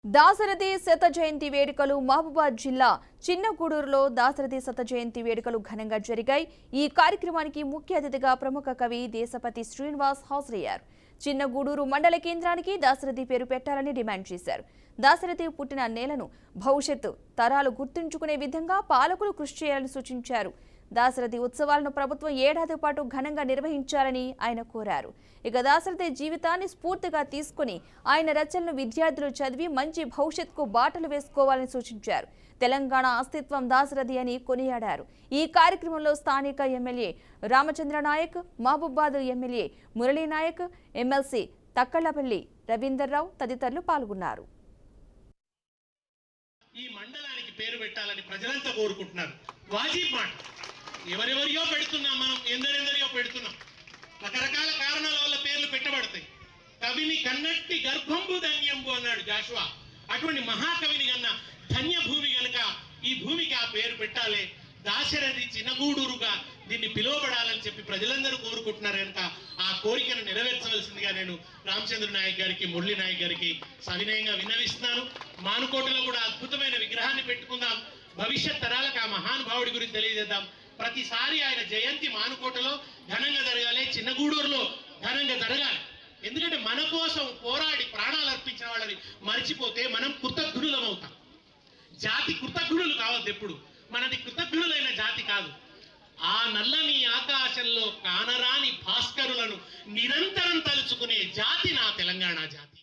దాశరథి శత జయంతి వేడుకలు మహబూబాద్ జిల్లా చిన్నగూడూరులో దాశరథి శత జయంతి వేడుకలు ఘనంగా జరిగాయి। ఈ కార్యక్రమానికి ముఖ్య అతిథిగా ప్రముఖ కవి దేశపతి శ్రీనివాస్ హాజరయ్యారు। చిన్నగూడూరు మండల కేంద్రానికి దాశరథి పేరు పెట్టాలని డిమాండ్ చేశారు। దాశరథి పుట్టిన నేలను భవిష్యత్తు తరాలు గుర్తుంచుకునే విధంగా పాలకులు కృషి చేయాలని సూచించారు। దాశరథి ఉత్సవాలను ప్రభుత్వం ఏడాది పాటు ఘనంగా నిర్వహించాలని ఆయన కోరారు। ఇక దాశరథి జీవితాన్ని స్ఫూర్తిగా తీసుకుని ఆయన రచనలను విద్యార్థులు చదివి మంచి భవిష్యత్తుకు బాటలు వేసుకోవాలని సూచించారు। తెలంగాణ అస్తిత్వం దాశరథి అని కొనియాడారు। ఈ కార్యక్రమంలో స్థానిక MLA Ramachandra Nayak, Mahabubabad MLA Murali Nayak, MLC Takkallapalli Ravinder Rao తదితరులు పాల్గొన్నారు। ఈ మండలానికి పేరు పెట్టాలని ప్రజలంతా కోరుకుంటున్నారు। వాజిబ్ మాట ఎవరెవరియో పెడుతున్నాం, మనం ఎందరెందరియో పెడుతున్నాం। రకరకాల కారణాల వల్ల పేర్లు పెట్టబడతాయి। కవిని కన్నట్టి గర్భంబు ధన్యంబు అన్నాడు జాషువా। అటువంటి మహాకవిని కన్న ధన్య భూమి గనుక ఈ భూమికి ఆ పేరు పెట్టాలి। దాశరథి చిన్నగూడూరుగా దీన్ని పిలువబడాలని చెప్పి ప్రజలందరూ కోరుకుంటున్నారు కనుక ఆ కోరికను నెరవేర్చవలసిందిగా నేను రామచంద్ర నాయక్ గారికి, మురళీ నాయక్ గారికి సవినయంగా విన్నవిస్తున్నాను। మానుకోటలో కూడా అద్భుతమైన విగ్రహాన్ని పెట్టుకుందాం। భవిష్యత్ తరాలకు ఆ మహానుభావుడి గురించి తెలియజేద్దాం। ప్రతిసారి ఆయన జయంతి మానుకోటలో ఘనంగా జరగాలి, చిన్నగూడూరులో ఘనంగా జరగాలి। ఎందుకంటే మన కోసం పోరాడి ప్రాణాలు అర్పించిన వాళ్ళని మర్చిపోతే మనం కృతజ్ఞులం అవుతాం। జాతి కృతజ్ఞులు కావద్దు, ఎప్పుడు మనది కృతజ్ఞులైన జాతి కాదు। ఆ నల్లని ఆకాశంలో కానరాని భాస్కరులను నిరంతరం తలుచుకునే జాతి నా తెలంగాణ జాతి।